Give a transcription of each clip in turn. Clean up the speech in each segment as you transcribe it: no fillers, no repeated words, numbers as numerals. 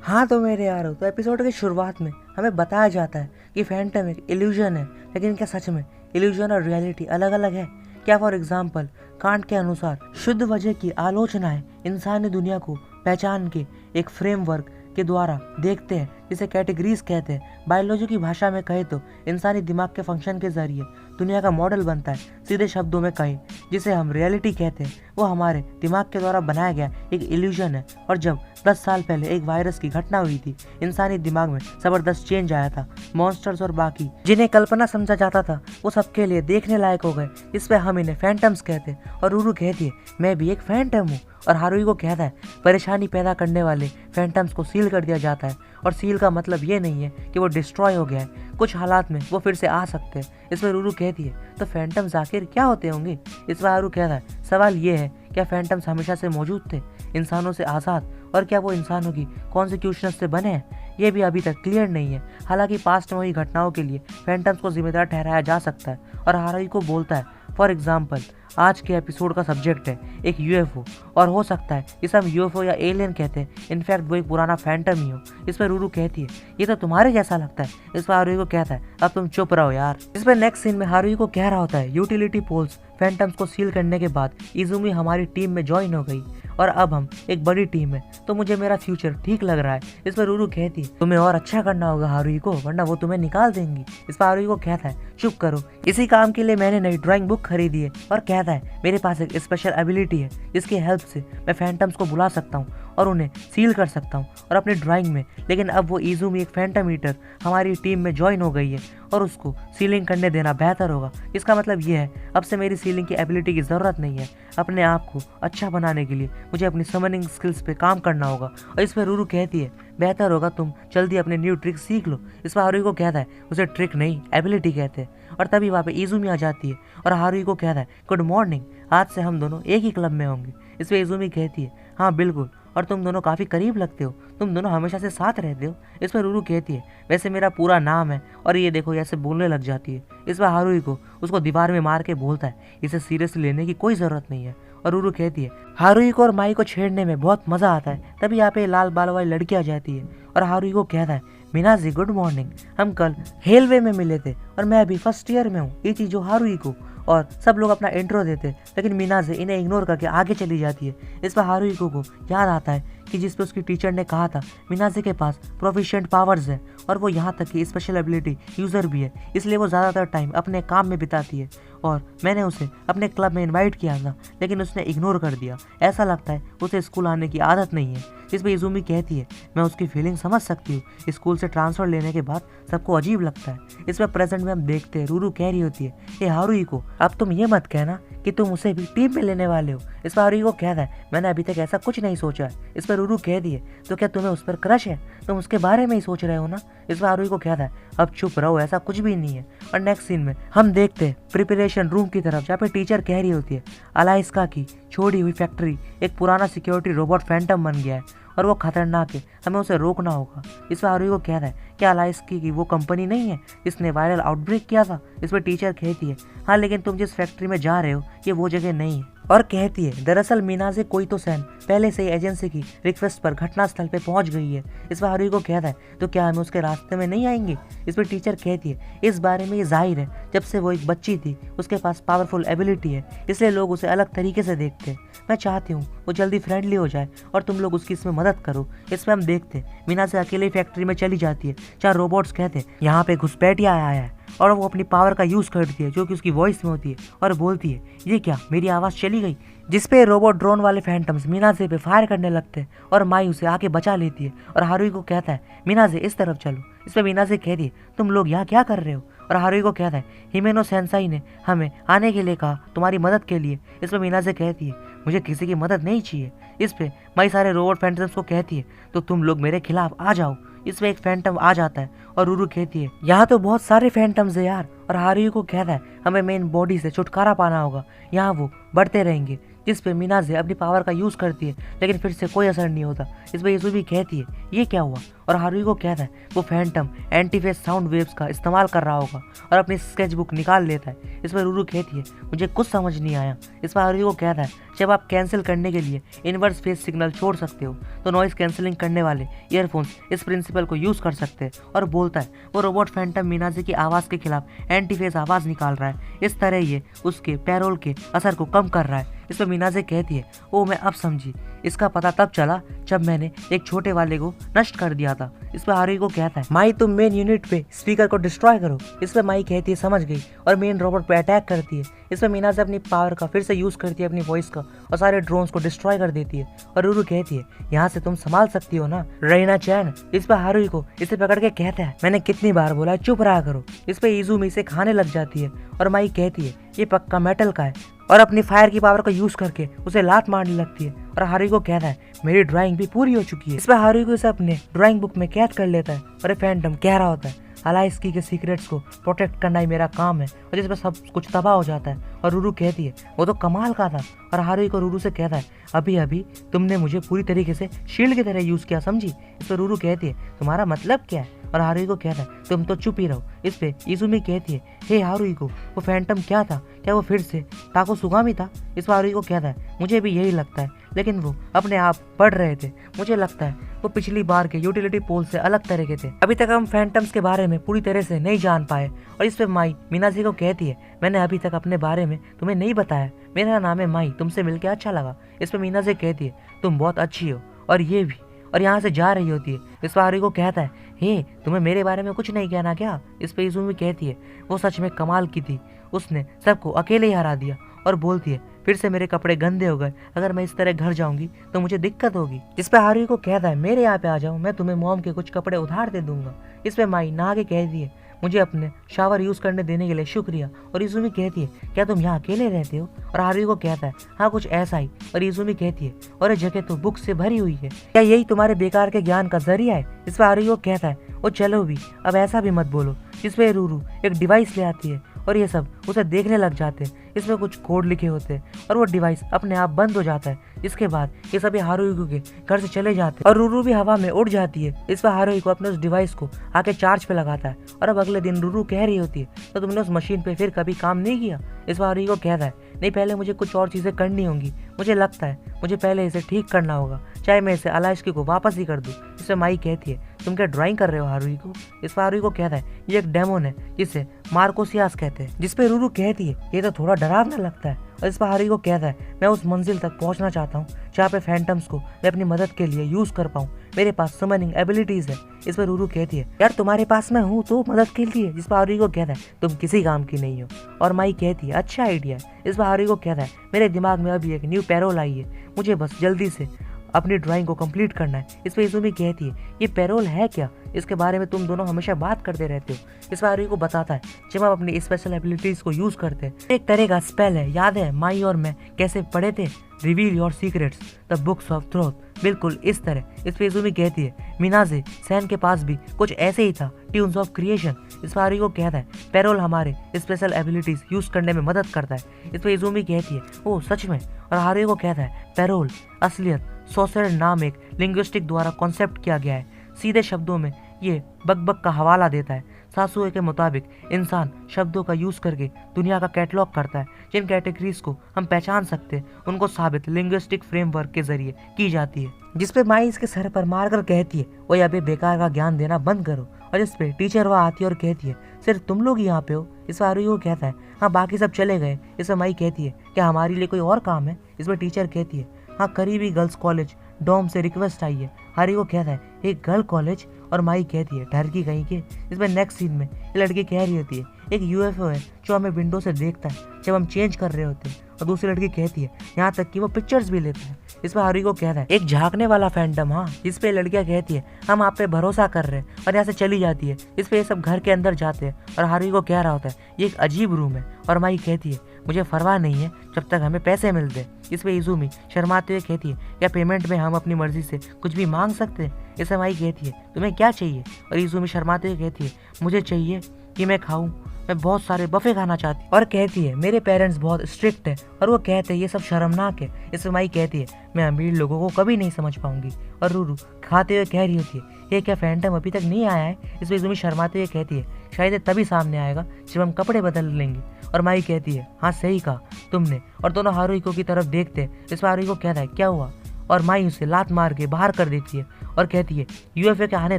हाँ तो मेरे यारो, तो एपिसोड की शुरुआत में हमें बताया जाता है कि फैंटम एक इल्यूजन है, लेकिन क्या सच में इल्यूजन और रियलिटी अलग अलग है? क्या फॉर एग्जाम्पल कांट के अनुसार शुद्ध वजह की आलोचनाएं इंसानी दुनिया को पहचान के एक फ्रेमवर्क के द्वारा देखते हैं, जिसे कैटेगरीज कहते हैं। बायोलॉजी की भाषा में कहे तो इंसानी दिमाग के फंक्शन के जरिए दुनिया का मॉडल बनता है। सीधे शब्दों में कहें, जिसे हम रियलिटी कहते हैं, वो हमारे दिमाग के द्वारा बनाया गया एक इल्यूजन है। और जब 10 साल पहले एक वायरस की घटना हुई थी, इंसानी दिमाग में जबरदस्त चेंज आया था। मॉन्स्टर्स और बाकी जिन्हें कल्पना समझा जाता था, वो सबके लिए देखने लायक हो गए। इस पे हम इन्हें फैंटम्स कहते हैं। और रूरू कहती है, मैं भी एक फैंटम हूँ। और हारुई को कहता है, परेशानी पैदा करने वाले फैंटम्स को सील कर दिया जाता है। और सील का मतलब ये नहीं है कि वो डिस्ट्रॉय हो गया है, कुछ हालात में वो फिर से आ सकते हैं। इस पर रूरू कहती है, तो फैंटम्स आखिर क्या होते होंगे? इस पर हारू कहता है, सवाल ये है, क्या फैंटम्स हमेशा से मौजूद थे, इंसानों से आज़ाद? और क्या वो इंसानों की कॉन्स्टिट्यूशन से बने हैं? ये भी अभी तक क्लियर नहीं है। हालांकि पास्ट में हुई घटनाओं के लिए फैंटम्स को जिम्मेदार ठहराया जा सकता है। और हारुई को बोलता है, फॉर एग्जाम्पल आज के एपिसोड का सब्जेक्ट है एक यूएफओ, और हो सकता है इसे हम यूएफओ या एलियन कहते हैं। इनफैक्ट वो एक पुराना फैंटम ही हो। इस पर रूरू कहती है, ये तो तुम्हारे जैसा लगता है। इस पर हारुई को कहता है, अब तुम चुप रहो यार। इस पर नेक्स्ट सीन में हारुई को कह रहा होता है, यूटिलिटी पोल्स फैंटम्स को सील करने के बाद इजुमी हमारी टीम में ज्वाइन हो गई और अब हम एक बड़ी टीम है, तो मुझे मेरा फ्यूचर ठीक लग रहा है। इस पर रूरू कहती है, तुम्हें और अच्छा करना होगा हारुई को, वरना वो तुम्हें निकाल देंगी। इस पर हारुई को कहता है, चुप करो, इसी काम के लिए मैंने नई ड्राइंग बुक खरीदी है। और कहता है, मेरे पास एक स्पेशल एबिलिटी है, जिसकी हेल्प से मैं फैंटम्स को बुला सकता हूँ और उन्हें सील कर सकता हूँ और अपनी ड्राइंग में। लेकिन अब वो इजुमी एक फैंटम ईटर हमारी टीम में ज्वाइन हो गई है और उसको सीलिंग करने देना बेहतर होगा। इसका मतलब ये है, अब से मेरी सीलिंग की एबिलिटी की ज़रूरत नहीं है। अपने आप को अच्छा बनाने के लिए मुझे अपनी समनिंग स्किल्स पे काम करना होगा। और इस पर रूरू कहती है, बेहतर होगा तुम जल्दी अपने न्यू ट्रिक सीख लो। इस पर हारुई को कहता है, उसे ट्रिक नहीं एबिलिटी कहते हैं। और तभी वहाँ पे इजुमी आ जाती है और हारुई को कहता है, गुड मॉर्निंग, आज से हम दोनों एक ही क्लब में होंगे। इस पर इजुमी कहती है, हाँ बिल्कुल, और तुम दोनों काफ़ी करीब लगते हो, तुम दोनों हमेशा से साथ रहते हो। इस पर रूरू कहती है, वैसे मेरा पूरा नाम है। और ये देखो ऐसे बोलने लग जाती है। इस पर हारुई को उसको दीवार में मार के बोलता है, इसे सीरियसली लेने की कोई ज़रूरत नहीं है। और रूरू कहती है, हारुई को और माई को छेड़ने में बहुत मज़ा आता है। तभी यहाँ पे लाल बाल वाली लड़की आ जाती है और हारुई को कहता है, मीनाजी गुड मॉर्निंग, हम कल हेलवे में मिले थे और मैं अभी फर्स्ट ईयर में हूँ। ये चीज़ जो हारुई को और सब लोग अपना इंट्रो देते, लेकिन मीनाजे इन्हें इग्नोर करके आगे चली जाती है। इस पर हारुई को याद आता है कि जिस पे उसकी टीचर ने कहा था मीनाजे के पास प्रोफिशिएंट पावर्स है और वो यहाँ तक कि स्पेशल एबिलिटी यूज़र भी है, इसलिए वो ज़्यादातर टाइम अपने काम में बिताती है। और मैंने उसे अपने क्लब में इनवाइट किया था, लेकिन उसने इग्नोर कर दिया। ऐसा लगता है उसे स्कूल आने की आदत नहीं है। इस पर इजुमी कहती है, मैं उसकी फीलिंग समझ सकती हूँ, स्कूल से ट्रांसफ़र लेने के बाद सबको अजीब लगता है। इस पर प्रेजेंट में हम देखते हैं रूरू कह रही होती है, ये हारुई को अब तुम ये मत कहना कि तुम उसे भी टीम में लेने वाले हो। इस पर हारुई को कहता है, मैंने अभी तक ऐसा कुछ नहीं सोचा है। इस पर रूरू कह दिए, तो क्या तुम्हें उस पर क्रश है? तुम उसके बारे में ही सोच रहे हो ना? इस पर हारुई को कहता है, अब चुप रहो, ऐसा कुछ भी नहीं है। और नेक्स्ट सीन में हम देखते हैं प्रिपरेशन रूम की तरफ, जहाँ पे टीचर कह रही होती है, अलाइस्का की छोड़ी हुई फैक्ट्री एक पुराना सिक्योरिटी रोबोट फैंटम बन गया है और वो खतरनाक है, हमें उसे रोकना होगा। इस पर हारुई को कहता है, क्या अलाइस्की की वो कंपनी नहीं है जिसने वायरल आउटब्रेक किया था? इस पर टीचर कहती है, हाँ लेकिन तुम जिस फैक्ट्री में जा रहे हो ये वो जगह नहीं है। और कहती है, दरअसल मीनाजे कोइतो सेन पहले से ही एजेंसी की रिक्वेस्ट पर घटनास्थल पे पहुंच गई है। इस पर हारुई को कहता है, तो क्या हम उसके रास्ते में नहीं आएंगे? इस पर टीचर कहती है, इस बारे में ये जाहिर है, जब से वो एक बच्ची थी उसके पास पावरफुल एबिलिटी है, इसलिए लोग उसे अलग तरीके से देखते हैं। मैं चाहती हूँ वो जल्दी फ्रेंडली हो जाए और तुम लोग उसकी इसमें मदद करो। इसमें हम देखते हैं मीनाजे अकेले फैक्ट्री में चली जाती है, जहाँ रोबोट्स कहते हैं यहाँ पे घुसपैठिया आया है, और वो अपनी पावर का यूज़ करती है जो कि उसकी वॉइस में होती है और बोलती है, ये क्या मेरी आवाज़ चली गई? जिसपे रोबोट ड्रोन वाले फैंटम्स मीनाजे पे फायर करने लगते हैं और माई उसे आके बचा लेती है। और हारुई को कहता है, मीनाजे इस तरफ चलो। इस पर मीनाजे कहती है, तुम लोग यहाँ क्या कर रहे हो? और हारुई को कहता है, हिमेनो सेंसाई ने हमें आने के लिए कहा तुम्हारी मदद के लिए। इस पर मीनाजे कहती है, मुझे किसी की मदद नहीं चाहिए। इस पे माई सारे रोबोट फैंटम्स को कहती है, तो तुम लोग मेरे खिलाफ आ जाओ। इसमें एक फैंटम आ जाता है और रूरू कहती है, यहाँ तो बहुत सारे फैंटम्स है यार। और हारुई को कहता है, हमें मेन बॉडी से छुटकारा पाना होगा, यहाँ वो बढ़ते रहेंगे। जिस पे मीनाजे अपनी पावर का यूज़ करती है, लेकिन फिर से कोई असर नहीं होता। इस पर इजुमी कहती है, ये क्या हुआ? और हारुको कहता है वो फैंटम एंटीफेस साउंड वेव्स का इस्तेमाल कर रहा होगा और अपनी स्केच बुक निकाल लेता है। इस पर रूरू कहती है मुझे कुछ समझ नहीं आया। इस पर हारुको कहता है जब आप कैंसिल करने के लिए इनवर्स फेस सिग्नल छोड़ सकते हो तो नॉइस कैंसिलिंग करने वाले ईयरफोन्स इस प्रिंसिपल को यूज कर सकते हैं। और बोलता है वो रोबोट फैंटम मिनाजे की आवाज़ के खिलाफ एंटीफेस आवाज़ निकाल रहा है, इस तरह ये उसके पैरोल के असर को कम कर रहा है। इस पर मिनाजे कहती है ओ मैं अब समझी, इसका पता तब चला जब मैंने एक छोटे वाले को नष्ट कर दिया था। इस पर हारुको कहता है माई तुम मेन यूनिट पे स्पीकर को डिस्ट्रॉय करो। इस पर माई कहती है समझ गई और मेन रोबोट पे अटैक करती है। इस पर मिनाजे अपनी पावर का फिर से यूज करती है अपनी वॉइस का और सारे ड्रोन्स को डिस्ट्रॉय कर देती है। और रूरू कहती है यहाँ से तुम संभाल सकती हो ना रहीना चैन। इस पर हारुको इसे पकड़ के कहता है मैंने कितनी बार बोला चुप रहा करो। इस पर इजुमी इसे खाने लग जाती है और माई कहती है ये पक्का मेटल का है और अपनी फायर की पावर को यूज करके उसे लात मारने लगती है। और हारुको कहता है मेरी ड्राइंग भी पूरी हो चुकी है। इस पर हारुको इसे अपने ड्राइंग बुक में कैद कर लेता है और ये फैंटम कह रहा होता है अलाइस्की के सीक्रेट्स को प्रोटेक्ट करना ही मेरा काम है और जिस पर सब कुछ तबाह हो जाता है। और रूरू कहती है वो तो कमाल का था। और हारुको रूरू से कहता है अभी अभी तुमने मुझे पूरी तरीके से शील्ड की तरह यूज किया समझी। इस पर रूरू कहती है तुम्हारा मतलब क्या है? और हारुको कहता है तुम तो चुप ही रहो। इस पे इजुमी कहती है हे हारुको वो फैंटम क्या था, क्या वो फिर से ताकोसुगामी था? इस पर हारुको कहता है मुझे भी यही लगता है लेकिन वो अपने आप बढ़ रहे थे, मुझे लगता है वो पिछली बार के यूटिलिटी पोल से अलग तरह के थे। अभी तक हम फैंटम्स के बारे में पूरी तरह से नहीं जान पाए। और इस पे माई मिनाजे को कहती है मैंने अभी तक अपने बारे में तुम्हें नहीं बताया, मेरा नाम है माई, तुमसे मिलकर अच्छा लगा। इस पे मिनाजे कहती है तुम बहुत अच्छी हो और ये भी, और यहाँ से जा रही होती है। इस पर हारुको कहता है हे तुम्हें मेरे बारे में कुछ नहीं कहना क्या? इस पे इजुमी कहती है वो सच में कमाल की थी, उसने सबको अकेले ही हरा दिया। और बोलती है फिर से मेरे कपड़े गंदे हो गए, अगर मैं इस तरह घर जाऊंगी तो मुझे दिक्कत होगी। इस पे हारुको कहता है मेरे यहाँ पे आ जाओ, मैं तुम्हें मॉम के कुछ कपड़े उधार दे दूंगा। इस पे माई नहा के कहती है मुझे अपने शावर यूज करने देने के लिए शुक्रिया। और इजुमी कहती है क्या तुम यहाँ अकेले रहते हो? और हारुको कहता है हाँ कुछ ऐसा ही। और इजुमी कहती है और ये जगह तो बुक से भरी हुई है, क्या यही तुम्हारे बेकार के ज्ञान का जरिया है? इस पर हारुको कहता है वो चलो भी अब ऐसा भी मत बोलो। इस पे रूरू एक डिवाइस ले आती है और ये सब उसे देखने लग जाते हैं। इसमें कुछ कोड लिखे होते हैं और वो डिवाइस अपने आप बंद हो जाता है। इसके बाद ये सभी हारुको के घर से चले जाते हैं और रूरू भी हवा में उड़ जाती है। इस पर हारुको अपने उस डिवाइस को आके चार्ज पे लगाता है और अब अगले दिन रूरू कह रही होती है तो तुमने उस मशीन पे फिर कभी काम नहीं किया? इस पर हारुको कहता है नहीं पहले मुझे कुछ और चीजें करनी होंगी, मुझे लगता है मुझे पहले इसे ठीक करना होगा, चाहे मैं इसे अलाइस्की को वापस ही कर दूं। इससे माई कहती है तुम क्या ड्राइंग कर रहे हो हारुको? इस पर हारुको कहता है ये एक डेमोन है जिसे मार्कोसियास कहते हैं। जिस पे रूरू कहती है ये तो थोड़ा डरावना लगता है। और इस पर हारुको कहता है मैं उस मंजिल तक पहुंचना चाहता हूँ जहाँ पे फैंटम्स को मैं अपनी मदद के लिए यूज कर पाऊँ, मेरे पास समनिंग एबिलिटीज है। इस पर रूरू कहती है यार तुम्हारे पास मैं हूँ तो मदद के लिए। जिस पर हारुको कहता है तुम किसी काम की नहीं हो। और माई कहती है अच्छा आइडिया है। इस पर हारुको कहता है मेरे दिमाग में अभी एक न्यू पैरोल आई है, मुझे बस जल्दी से अपनी ड्राइंग को कंप्लीट करना है। इस पर इजुमी कहती है ये पैरोल है क्या? इसके बारे में तुम दोनों हमेशा बात करते रहते हो। इस पर हारुको बताता है जब हम अपनी स्पेशल एबिलिटीज को यूज करते हैं एक तरह का स्पेल है, याद है माई और मैं कैसे पढ़े थे reveal your secrets the books of truth, बिल्कुल इस तरह। इस पर इजुमी कहती है मिनाजे सैन के पास भी कुछ ऐसे ही था, ट्यून्स ऑफ क्रिएशन। इस पर हारुको कहता है पैरोल हमारे स्पेशल एबिलिटीज यूज करने में मदद करता है। इस पर इजुमी कहती है ओ सच में? और हारुको कहता है पैरोल असलियत सोसेर नाम एक लिंग्विस्टिक द्वारा कॉन्सेप्ट किया गया है, सीधे शब्दों में ये बकबक का हवाला देता है। सासुए के मुताबिक इंसान शब्दों का यूज करके दुनिया का कैटलॉग करता है, जिन कैटेगरीज को हम पहचान सकते हैं उनको साबित लिंग्विस्टिक फ्रेमवर्क के जरिए की जाती है। जिसपे माई इसके सर पर मारकर कहती है वो अबे बेकार का ज्ञान देना बंद करो। और इस पे टीचर वहाँ आती है और कहती है सिर्फ तुम लोग यहाँ पे हो? इस पर हारुको कहता है हाँ बाकी सब चले गए। इस पर माई कहती है क्या हमारे लिए कोई और काम है? इस पर टीचर कहती है हाँ करीबी गर्ल्स कॉलेज डॉम से रिक्वेस्ट आई है। हारुको कहता है एक गर्ल कॉलेज? और माई कहती है डर की कहीं के। इसमें नेक्स्ट सीन में ये लड़की कह रही होती है एक यूएफओ है जो हमें विंडो से देखता है जब हम चेंज कर रहे होते हैं। और दूसरी लड़की कहती है यहाँ तक कि वो पिक्चर्स भी लेता है। इस पर हारुको कहता है एक झांकने वाला फैंटम। हाँ। इस पे लड़कियां कहती है हम आप पे भरोसा कर रहे हैं और यहाँ से चली जाती है। इस पे ये सब घर के अंदर जाते हैं और हारुको कह रहा होता है ये एक अजीब रूम है। और माई कहती है मुझे परवाह नहीं है जब तक हमें पैसे मिलते। इस पे इजुमी शर्माते हुए कहती है क्या पेमेंट में हम अपनी मर्जी से कुछ भी मांग सकते हैं? इसे माई कहती है तुम्हें क्या चाहिए? और इजुमी शर्माते हुए कहती है मुझे चाहिए कि मैं खाऊं मैं बहुत सारे बफे खाना चाहती हूँ। और कहती है मेरे पेरेंट्स बहुत स्ट्रिक्ट है और वो कहते हैं ये सब शर्मनाक है। इसमें माई कहती है मैं अमीर लोगों को कभी नहीं समझ पाऊंगी। और रूरू खाते हुए कह रही होती है ये क्या फैंटम अभी तक नहीं आया है। इसमें इज़ूमी शर्माते हुए कहती है शायद ये तभी सामने आएगा जब हम कपड़े बदल लेंगे। और माई कहती है हाँ सही कहा तुमने। और दोनों हारुहिको की तरफ देखते हैं। इस पर हारुहिको कहता है क्या हुआ। और माई उसे लात मार के बाहर कर देती है और कहती है यूएफओ के आने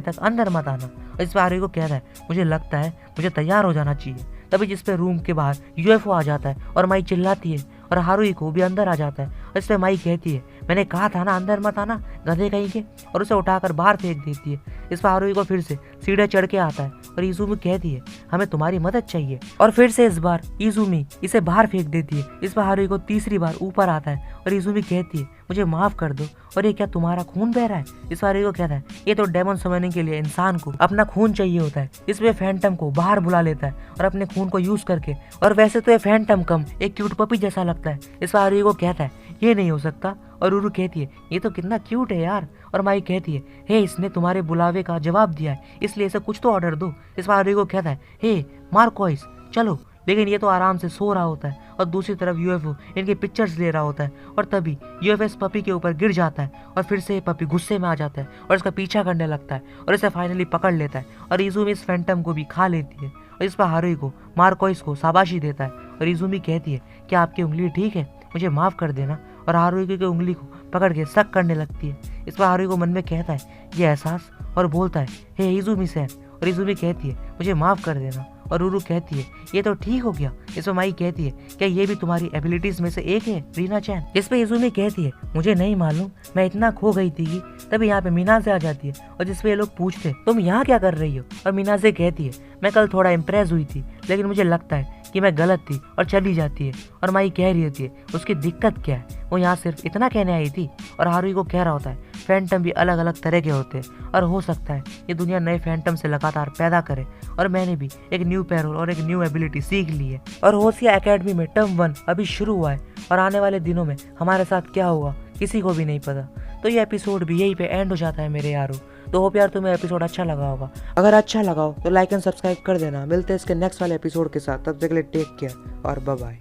तक अंदर मत आना। और इस पर हारुहिको कहता है मुझे लगता है मुझे तैयार हो जाना चाहिए। तभी जिस पे रूम के बाहर यूएफओ आ जाता है और माई चिल्लाती है और हारुहिको भी अंदर आ जाता है। और इस पे माई कहती है मैंने कहा था ना अंदर मत आना गधे कहीं के। और उसे उठाकर बाहर फेंक देती है। इस पर हारुहिको फिर से सीढ़े चढ़ के आता है और इज़ूमी कहती है हमें तुम्हारी मदद चाहिए। और फिर से इस बार इज़ूमी इसे बाहर फेंक देती है। इस पर हारुहिको तीसरी बार ऊपर आता है और इज़ूमी कहती है मुझे माफ कर दो। और ये क्या तुम्हारा खून बह रहा है। इस पर हारुहिको कहता है ये तो डेमन समझने के लिए इंसान को अपना खून चाहिए होता है। इसमें फैंटम को बाहर बुला लेता है और अपने खून को यूज करके। और वैसे तो ये फैंटम कम एक क्यूट पपी जैसा लगता है। इस पर हारुहिको कहता है ये नहीं हो सकता। और रूरू कहती है ये तो कितना क्यूट है यार। और माई कहती है हे इसने तुम्हारे बुलावे का जवाब दिया है इसलिए इसे कुछ तो ऑर्डर दो। इस पर हारुहिको कहता है हे मार्कोइस चलो। लेकिन ये तो आराम से सो रहा होता है और दूसरी तरफ यूएफओ इनके पिक्चर्स ले रहा होता है। और तभी यूएफओ इस पपी के ऊपर गिर जाता है और फिर से ये पपी गुस्से में आ जाता है और इसका पीछा करने लगता है और इसे फाइनली पकड़ लेता है। और इज़ूमी इस फैंटम को भी खा लेती है। और इस पर हारुहिको मार्कोइस को शाबाशी देता है। और इज़ूमी कहती है क्या आपकी उंगली ठीक है मुझे माफ़ कर देना। और हारुहिको की उंगली को पकड़ के शक करने लगती है। इस पर हारुहिको मन में कहता है ये एहसास और बोलता है हे इज़ूमी सैन। और इज़ूमी कहती है मुझे माफ़ कर देना। और रूरू कहती है ये तो ठीक हो गया। इस पर माई कहती है क्या ये भी तुम्हारी एबिलिटीज में से एक है रीना चैन। इस पे इज़ूमी कहती है मुझे नहीं मालूम मैं इतना खो गई थी कि तभी यहाँ पे मीनाज़े आ जाती है। और जिस पे ये लोग पूछते तुम यहाँ क्या कर रही हो। और मीनाज़े कहती है मैं कल थोड़ा इम्प्रेस हुई थी लेकिन मुझे लगता है कि मैं गलत थी और चली जाती है। और माई कह रही होती है उसकी दिक्कत क्या है वो यहाँ सिर्फ इतना कहने आई थी। और हारुहिको कह रहा होता है फैंटम भी अलग अलग तरह के होते हैं और हो सकता है ये दुनिया नए फैंटम से लगातार पैदा करे। और मैंने भी एक न्यू पैरोल और एक न्यू एबिलिटी सीख ली है। और होशिया एकेडमी में टर्म 1 अभी शुरू हुआ है और आने वाले दिनों में हमारे साथ क्या होगा किसी को भी नहीं पता। तो ये एपिसोड भी यहीं पे एंड हो जाता है मेरे यारों। तो होप यार तुम्हें एपिसोड अच्छा लगा होगा। अगर अच्छा लगा हो तो लाइक एंड सब्सक्राइब कर देना। मिलते हैं इसके नेक्स्ट वाले एपिसोड के साथ। तब तक के लिए टेक केयर और बाय बाय।